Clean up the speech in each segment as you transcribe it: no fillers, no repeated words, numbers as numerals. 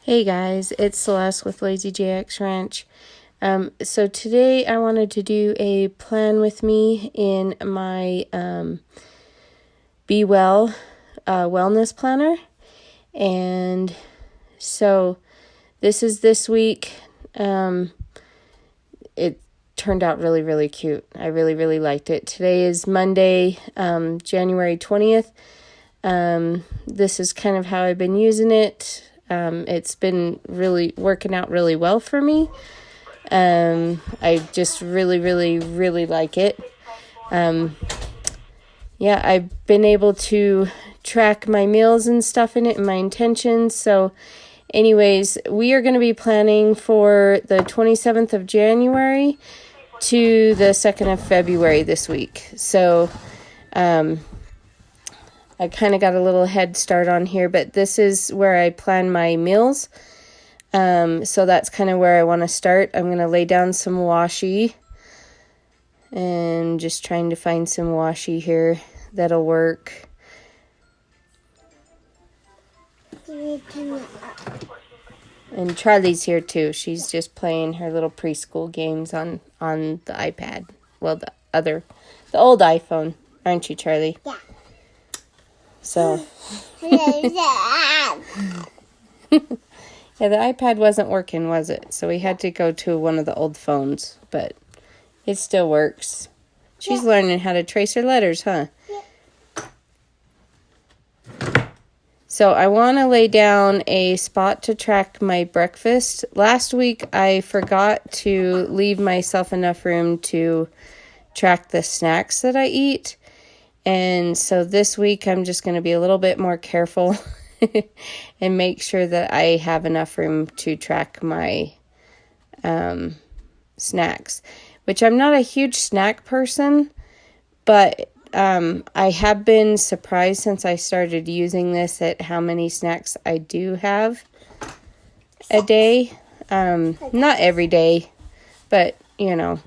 Hey guys, it's Celeste with Lazy JX Ranch. So today I wanted to do a plan with me in my Be Well wellness planner. And so this is this week. It turned out really, really cute. I really, really liked it. Today is Monday, January 20th. This is kind of how I've been using it. It's been really working out really well for me. I just really, really, really like it. I've been able to track my meals and stuff in it and my intentions. So anyways, we are going to be planning for the 27th of January to the 2nd of February this week. So, I kind of got a little head start on here, but this is where I plan my meals. So that's kind of where I want to start. I'm going to lay down some washi and just trying to find some washi here that'll work. And Charlie's here too. She's just playing her little preschool games on the iPad. Well, the old iPhone, aren't you, Charlie? Yeah. So, yeah, the iPad wasn't working, was it? So we had to go to one of the old phones, but it still works. She's learning how to trace her letters, huh? Yeah. So I want to lay down a spot to track my breakfast. Last week I forgot to leave myself enough room to track the snacks that I eat. And so this week, I'm just going to be a little bit more careful and make sure that I have enough room to track my snacks, which I'm not a huge snack person, but I have been surprised since I started using this at how many snacks I do have a day. Not every day, but, you know.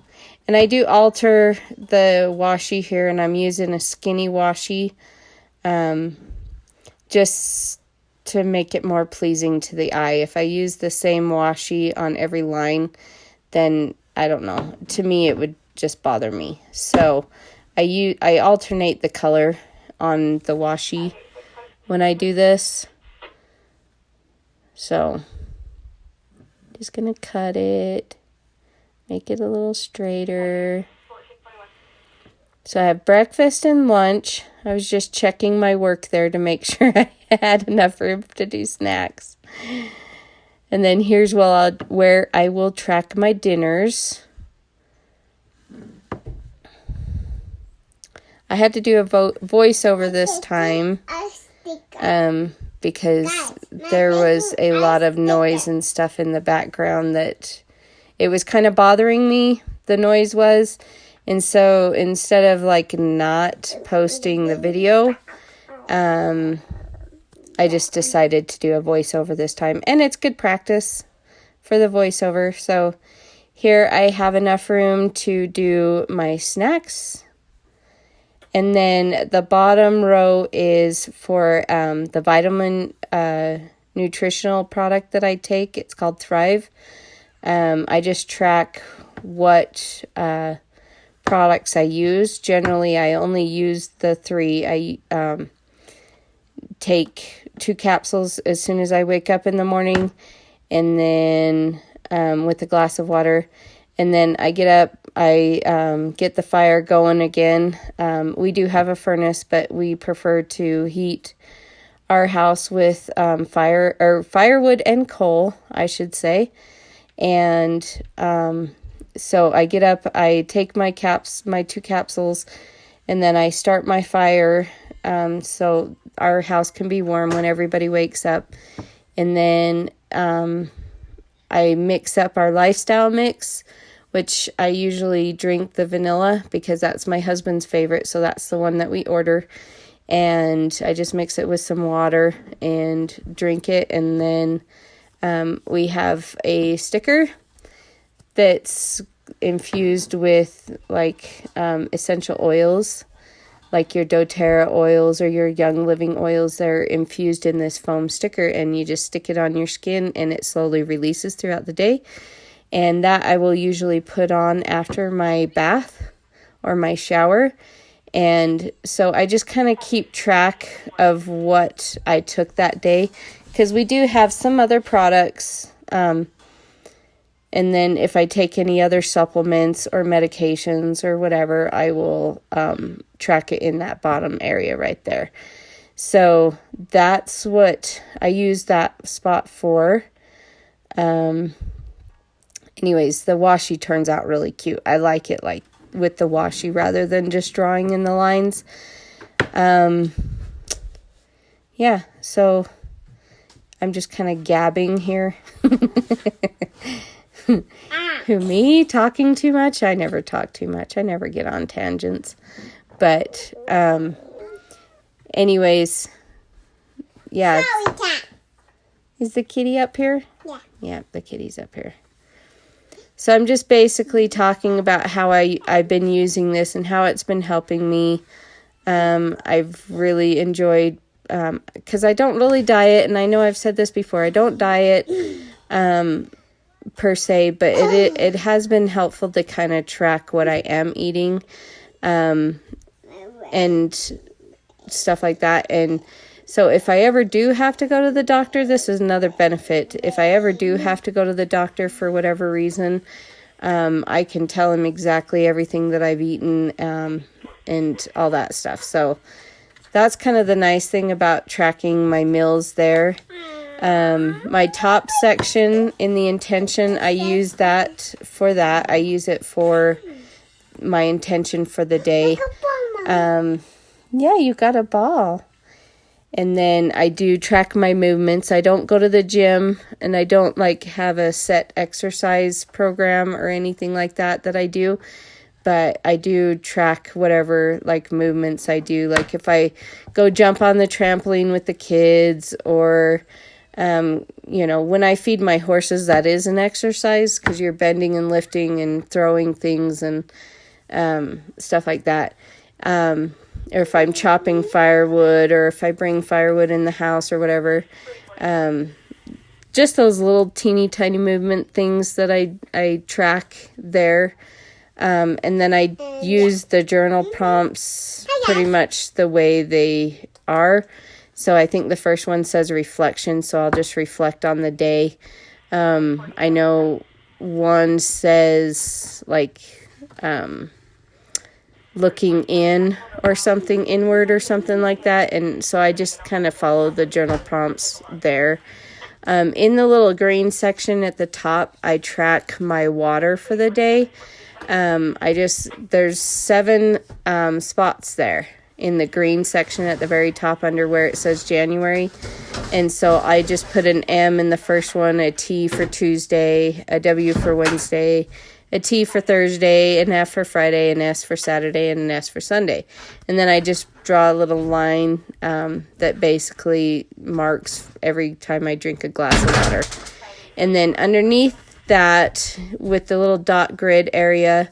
And I do alter the washi here, and I'm using a skinny washi just to make it more pleasing to the eye. If I use the same washi on every line, then, I don't know, to me it would just bother me. So I alternate the color on the washi when I do this. So, just going to cut it. Make it a little straighter. So I have breakfast and lunch. I was just checking my work there to make sure I had enough room to do snacks. And then here's where I will track my dinners. I had to do a voiceover this time because there was a lot of noise and stuff in the background that it was kind of bothering me, the noise was. And so instead of not posting the video, I just decided to do a voiceover this time. And it's good practice for the voiceover. So here I have enough room to do my snacks. And then the bottom row is for the vitamin nutritional product that I take. It's called Thrive. I just track what products I use. Generally, I only use the 3. I take 2 capsules as soon as I wake up in the morning, and then with a glass of water. And then I get up, I get the fire going again. We do have a furnace, but we prefer to heat our house with firewood and coal, I should say. And so I get up, I take my 2 capsules, and then I start my fire so our house can be warm when everybody wakes up. And then I mix up our lifestyle mix, which I usually drink the vanilla because that's my husband's favorite, so that's the one that we order. And I just mix it with some water and drink it, and then we have a sticker that's infused with essential oils like your doTERRA oils or your Young Living oils. They're infused in this foam sticker, and you just stick it on your skin and it slowly releases throughout the day. And that I will usually put on after my bath or my shower. And so I just kind of keep track of what I took that day, because we do have some other products. And then if I take any other supplements or medications or whatever, I will track it in that bottom area right there. So that's what I use that spot for. Anyways, the washi turns out really cute. I like it like with the washi rather than just drawing in the lines. Yeah, so I'm just kind of gabbing here. Who, me talking too much? I never talk too much. I never get on tangents. But anyways, yeah. Is the kitty up here? Yeah. Yeah, the kitty's up here. So I'm just basically talking about how I've been using this and how it's been helping me. I've really enjoyed, because I don't really diet, and I know I've said this before, I don't diet per se, but it has been helpful to kind of track what I am eating, and stuff like that. And so if I ever do have to go to the doctor, this is another benefit. If I ever do have to go to the doctor for whatever reason, I can tell him exactly everything that I've eaten, and all that stuff. So that's kind of the nice thing about tracking my meals there. My top section in the intention, I use that for that. I use it for my intention for the day. Yeah, you got a ball. And then I do track my movements. I don't go to the gym, and I don't like have a set exercise program or anything like that I do. But I do track whatever like movements I do. Like if I go jump on the trampoline with the kids, or when I feed my horses, that is an exercise, because you're bending and lifting and throwing things and stuff like that. Or if I'm chopping firewood, or if I bring firewood in the house or whatever. Just those little teeny tiny movement things that I track there. And then I use the journal prompts pretty much the way they are. So I think the first one says reflection, so I'll just reflect on the day. I know one says like looking in or something, inward or something like that. And so I just kind of follow the journal prompts there. In the little green section at the top, I track my water for the day. There's 7 spots there in the green section at the very top under where it says January. And so I just put an M in the first one, a T for Tuesday, a W for Wednesday, a T for Thursday, an F for Friday, an S for Saturday, and an S for Sunday. And then I just draw a little line that basically marks every time I drink a glass of water. And then underneath that, with the little dot grid area,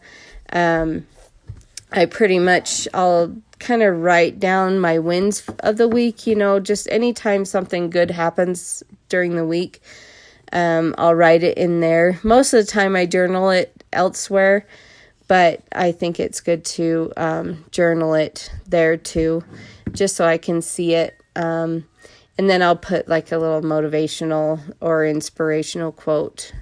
I pretty much, I'll kind of write down my wins of the week, just anytime something good happens during the week. I'll write it in there. Most of the time I journal it elsewhere, but I think it's good to journal it there too, just so I can see it. And then I'll put like a little motivational or inspirational quote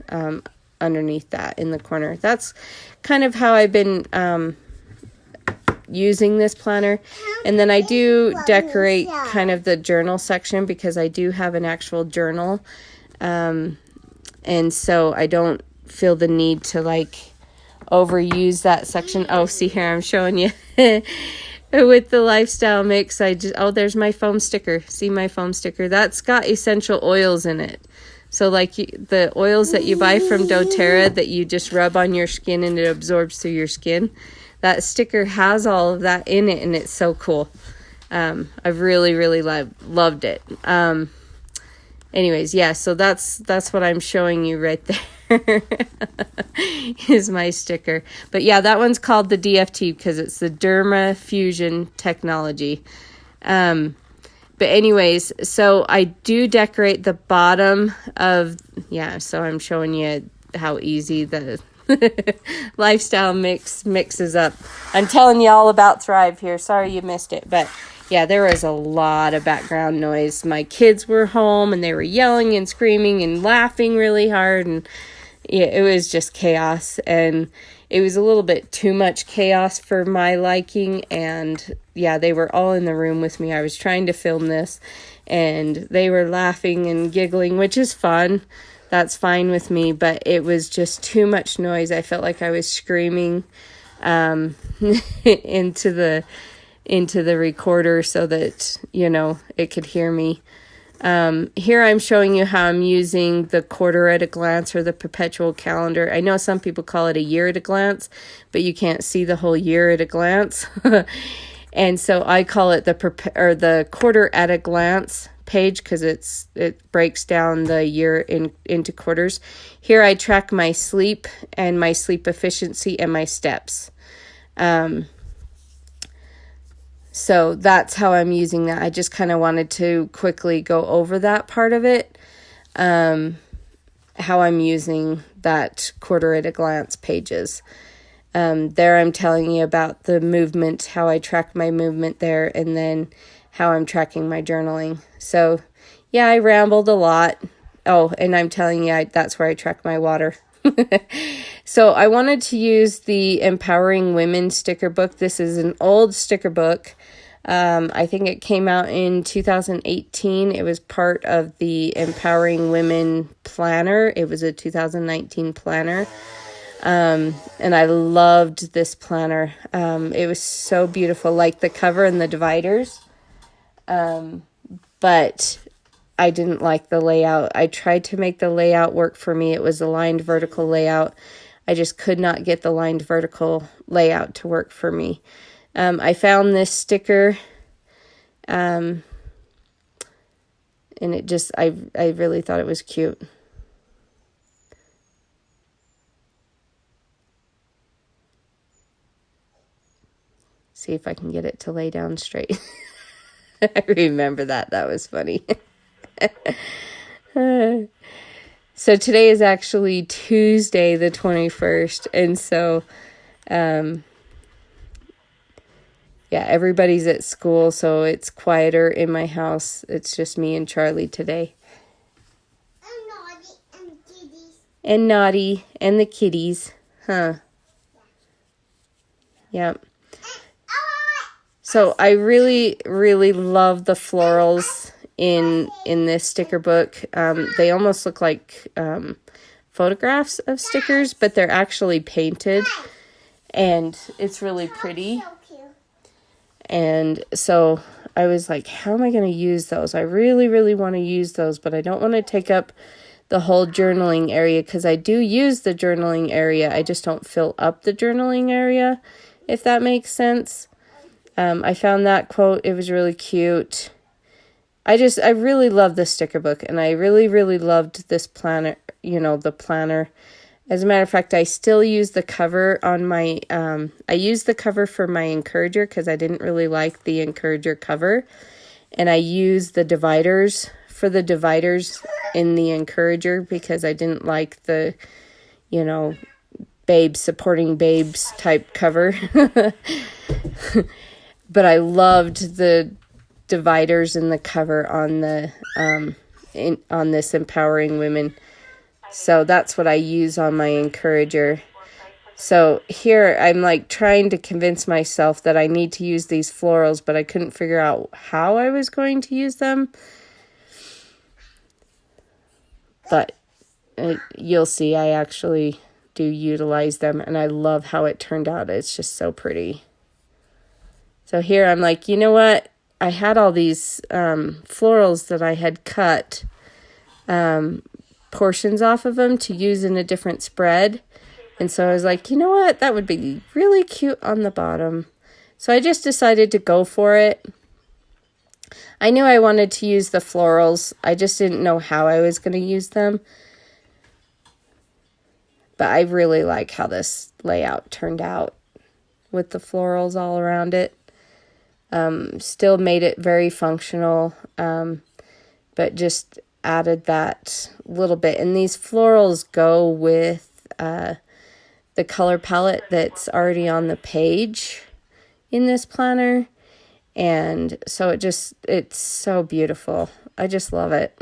underneath that in the corner. That's kind of how I've been using this planner. And then I do decorate kind of the journal section, because I do have an actual journal. And so I don't feel the need to like overuse that section. Oh, see here, I'm showing you with the lifestyle mix. There's my foam sticker. See my foam sticker? That's got essential oils in it. So like the oils that you buy from doTERRA that you just rub on your skin and it absorbs through your skin, that sticker has all of that in it, and it's so cool. I've really, really loved it. Anyways, yeah, so that's what I'm showing you right is my sticker. But yeah, that one's called the DFT because it's the Derma Fusion Technology. But anyways, so I do decorate the bottom of, so I'm showing you how easy the lifestyle mixes up. I'm telling you all about Thrive here. Sorry you missed it, but yeah, there was a lot of background noise. My kids were home and they were yelling and screaming and laughing really hard, and yeah, it was just chaos, and it was a little bit too much chaos for my liking. And yeah, they were all in the room with me. I was trying to film this and they were laughing and giggling, which is fun. That's fine with me, but it was just too much noise. I felt like I was screaming into the recorder so that, it could hear me. Here I'm showing you how I'm using the quarter at a glance or the perpetual calendar. I know some people call it a year at a glance, but you can't see the whole year at a glance. And so I call it the quarter at a glance page because it breaks down the year into quarters. Here I track my sleep and my sleep efficiency and my steps. So that's how I'm using that. I just kind of wanted to quickly go over that part of it, how I'm using that quarter at a glance pages. There I'm telling you about the movement, how I track my movement there, and then how I'm tracking my journaling. So yeah, I rambled a lot. Oh, and I'm telling you, that's where I track my water. So I wanted to use the Empowering Women sticker book. This is an old sticker book. I think it came out in 2018. It was part of the Empowering Women planner. It was a 2019 planner. And I loved this planner. It was so beautiful, like the cover and the dividers. But I didn't like the layout. I tried to make the layout work for me. It was a lined vertical layout. I just could not get the lined vertical layout to work for me. I found this sticker, and it just, I really thought it was cute. See if I can get it to lay down straight. I remember that. That was funny. So today is actually Tuesday, the 21st. And so, everybody's at school, so it's quieter in my house. It's just me and Charlie today. And Naughty and the kitties. Huh. Yep. So I really, really love the florals in this sticker book. They almost look like photographs of stickers, but they're actually painted, and it's really pretty. And so I was like, how am I going to use those? I really, really want to use those, but I don't want to take up the whole journaling area, because I do use the journaling area. I just don't fill up the journaling area, if that makes sense. I found that quote. It was really cute. I really love this sticker book, and I really, really loved this planner, the planner. As a matter of fact, I still use the cover on my, I used the cover for my encourager because I didn't really like the encourager cover. And I used the dividers for the dividers in the encourager because I didn't like the, babes supporting babes type cover. But I loved the dividers in the cover on the on this Empowering Women. So that's what I use on my encourager. So here I'm like trying to convince myself that I need to use these florals, but I couldn't figure out how I was going to use them. But you'll see, I actually do utilize them, and I love how it turned out. It's just so pretty. So here I'm like, you know what? I had all these florals that I had cut portions off of them to use in a different spread. And so I was like, you know what? That would be really cute on the bottom. So I just decided to go for it. I knew I wanted to use the florals. I just didn't know how I was going to use them. But I really like how this layout turned out with the florals all around it. Still made it very functional, but just added that little bit. And these florals go with the color palette that's already on the page in this planner. And so it's so beautiful. I just love it.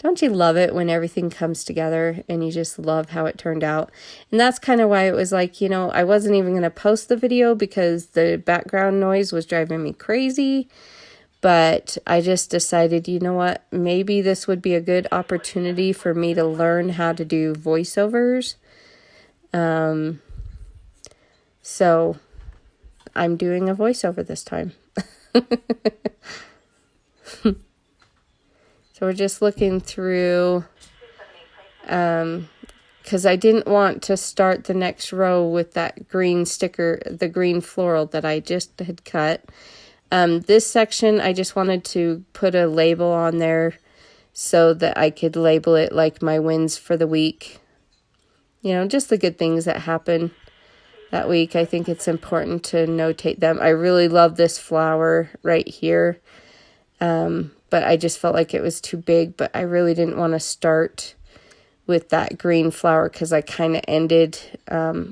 Don't you love it when everything comes together and you just love how it turned out? And that's kind of why it was like, you know, I wasn't even going to post the video because the background noise was driving me crazy. But I just decided, you know what, maybe this would be a good opportunity for me to learn how to do voiceovers. So I'm doing a voiceover this time. So we're just looking through, because I didn't want to start the next row with that green sticker, the green floral that I just had cut. This section, I just wanted to put a label on there so that I could label it like my wins for the week. You know, just the good things that happen that week. I think it's important to notate them. I really love this flower right here. But I just felt like it was too big, but I really didn't want to start with that green flower because I kind of ended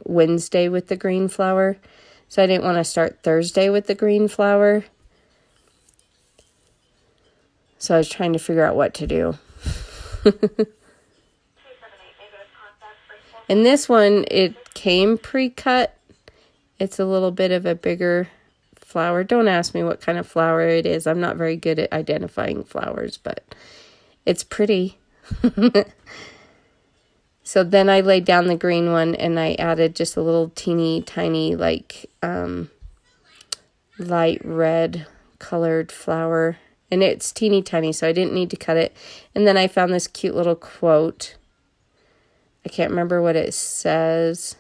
Wednesday with the green flower. So I didn't want to start Thursday with the green flower. So I was trying to figure out what to do. And this one, it came pre-cut. It's a little bit of a bigger flower. Don't ask me what kind of flower it is. I'm not very good at identifying flowers, but it's pretty. So then I laid down the green one and I added just a little teeny tiny like light red colored flower, and it's teeny tiny, so I didn't need to cut it. And then I found this cute little quote. I can't remember what it says.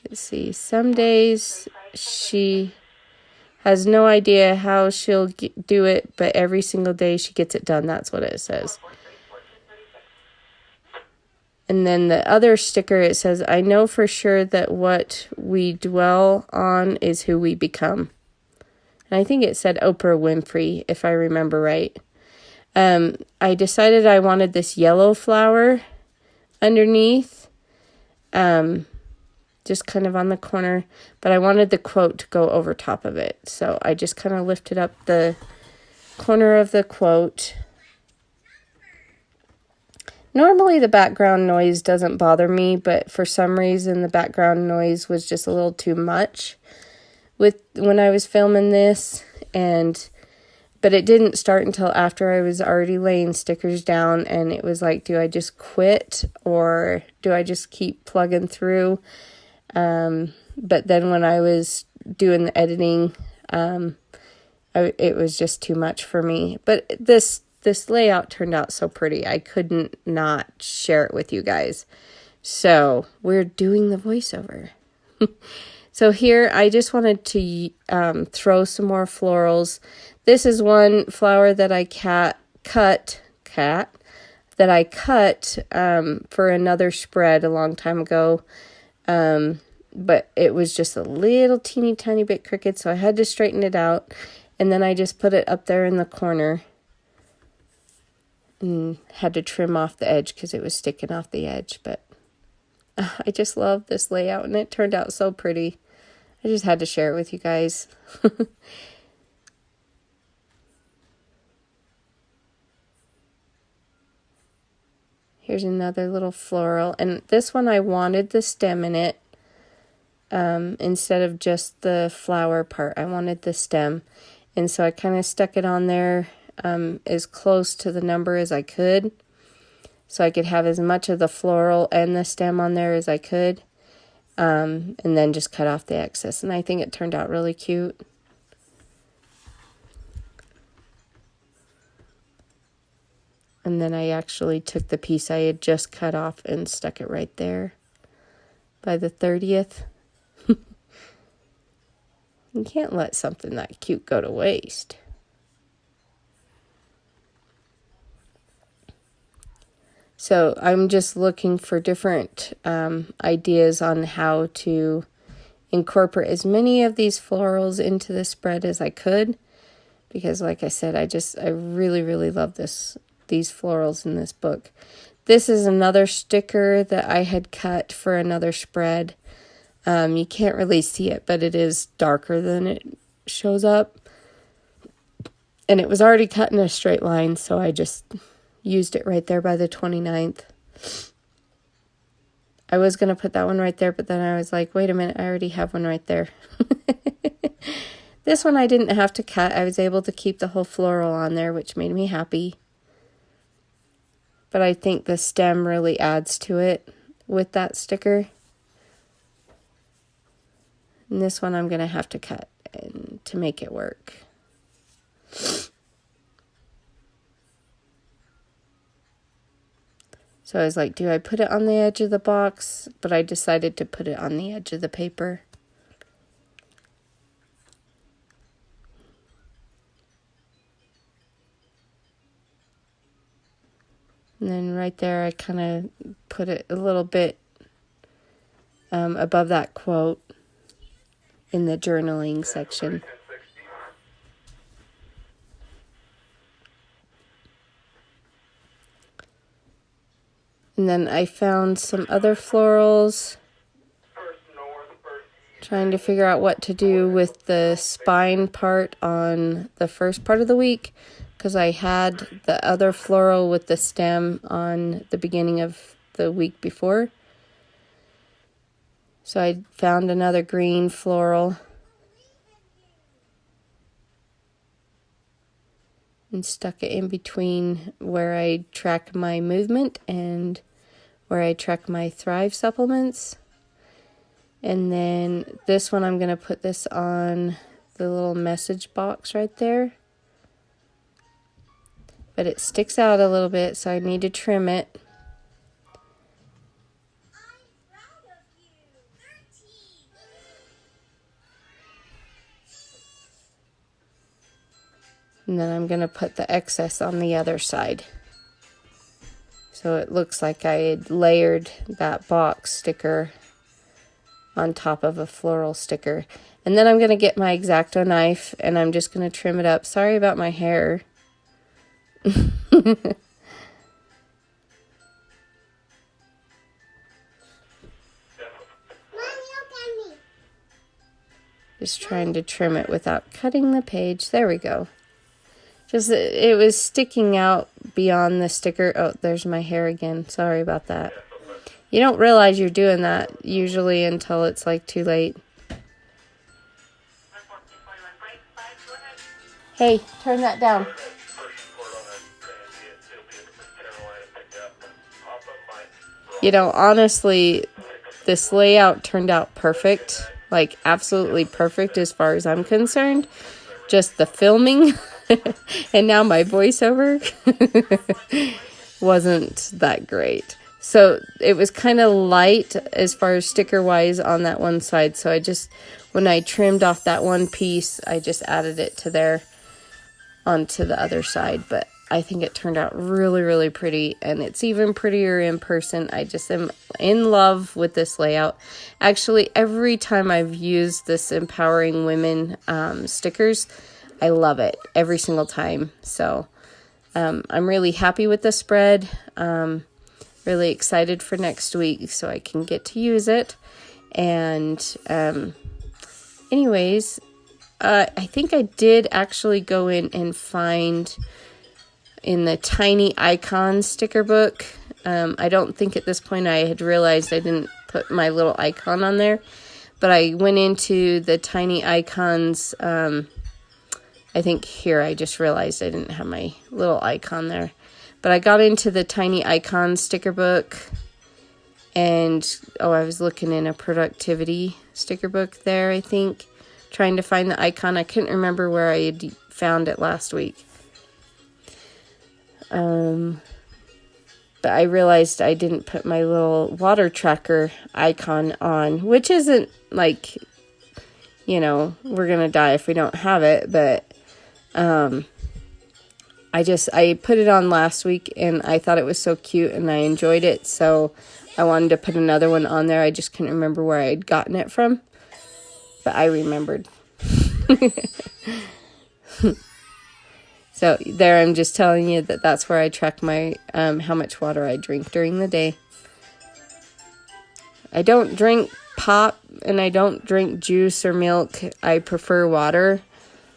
Let's see. Some days she has no idea how she'll do it, but every single day she gets it done. That's what it says. And then the other sticker, it says, I know for sure that what we dwell on is who we become. And I think it said Oprah Winfrey, if I remember right. I decided I wanted this yellow flower underneath. Just kind of on the corner, but I wanted the quote to go over top of it. So I just kind of lifted up the corner of the quote. Normally the background noise doesn't bother me, but for some reason the background noise was just a little too much when I was filming this, but it didn't start until after I was already laying stickers down, and it was like, do I just quit or do I just keep plugging through? But then when I was doing the editing, it was just too much for me. But this layout turned out so pretty. I couldn't not share it with you guys. So we're doing the voiceover. So here, I just wanted to throw some more florals. This is one flower that I cut for another spread a long time ago. But it was just a little teeny tiny bit crooked, so I had to straighten it out. And then I just put it up there in the corner and had to trim off the edge because it was sticking off the edge. But I just love this layout, and it turned out so pretty. I just had to share it with you guys. Here's another little floral, and this one I wanted the stem in it. Instead of just the flower part, I wanted the stem. And so I kind of stuck it on there as close to the number as I could, so I could have as much of the floral and the stem on there as I could, and then just cut off the excess. And I think it turned out really cute. And then I actually took the piece I had just cut off and stuck it right there by the 30th. You can't let something that cute go to waste. So I'm just looking for different ideas on how to incorporate as many of these florals into the spread as I could. Because like I said, I really, really love these florals in this book. This is another sticker that I had cut for another spread. You can't really see it, but it is darker than it shows up. And it was already cut in a straight line, so I just used it right there by the 29th. I was going to put that one right there, but then I was like, wait a minute, I already have one right there. This one I didn't have to cut. I was able to keep the whole floral on there, which made me happy. But I think the stem really adds to it with that sticker. And this one I'm going to have to cut to make it work. So I was like, do I put it on the edge of the box? But I decided to put it on the edge of the paper. And then right there, I kind of put it a little bit above that quote in the journaling section. And then I found some other florals, trying to figure out what to do with the spine part on the first part of the week, because I had the other floral with the stem on the beginning of the week before. So I found another green floral and stuck it in between where I track my movement and where I track my Thrive supplements. And then this one, I'm going to put this on the little message box right there. But it sticks out a little bit, so I need to trim it. And then I'm going to put the excess on the other side. So it looks like I had layered that box sticker on top of a floral sticker. And then I'm going to get my X-Acto knife and I'm just going to trim it up. Sorry about my hair. Just trying to trim it without cutting the page. There we go. Just, it was sticking out beyond the sticker. Oh, there's my hair again. Sorry about that. You don't realize you're doing that usually until it's like too late. Hey, turn that down. You know, honestly, this layout turned out perfect. Like, absolutely perfect as far as I'm concerned. Just the filming and now my voiceover wasn't that great. So it was kind of light as far as sticker wise on that one side. So I just, when I trimmed off that one piece, I just added it to there onto the other side. But I think it turned out really, really pretty, and it's even prettier in person. I just am in love with this layout. Actually, every time I've used this Empowering Women stickers, I love it every single time. So I'm really happy with the spread. Really excited for next week so I can get to use it. And anyways, I think I did actually go in and find in the Tiny Icons sticker book. I don't think at this point I had realized I didn't put my little icon on there. But I went into the Tiny Icons. I think here I just realized I didn't have my little icon there. But I got into the Tiny Icons sticker book. And, I was looking in a productivity sticker book there, I think. Trying to find the icon. I couldn't remember where I had found it last week. But I realized I didn't put my little water tracker icon on, which isn't like, we're going to die if we don't have it, but I I put it on last week and I thought it was so cute and I enjoyed it. So I wanted to put another one on there. I just couldn't remember where I had gotten it from, but I remembered. So there, I'm just telling you that that's where I track my, how much water I drink during the day. I don't drink pop and I don't drink juice or milk. I prefer water.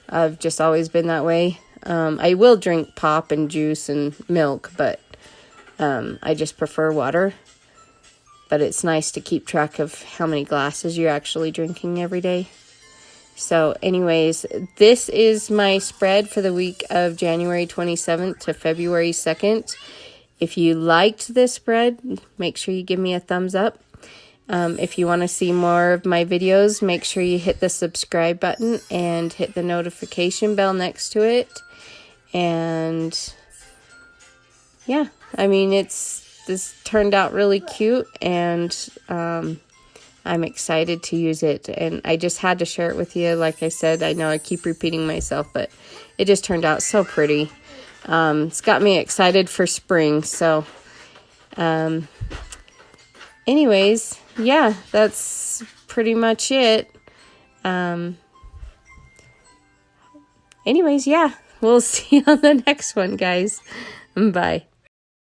I've just always been that way. I will drink pop and juice and milk, but I just prefer water. But it's nice to keep track of how many glasses you're actually drinking every day. So anyways, this is my spread for the week of January 27th to February 2nd. If you liked this spread, make sure you give me a thumbs up. If you want to see more of my videos, make sure you hit the subscribe button and hit the notification bell next to it. And yeah, I mean, this turned out really cute, and I'm excited to use it, and I just had to share it with you. Like I said, I know I keep repeating myself, but it just turned out so pretty. It's got me excited for spring. So anyways, yeah, that's pretty much it. Anyways, yeah, we'll see you on the next one, guys. Bye.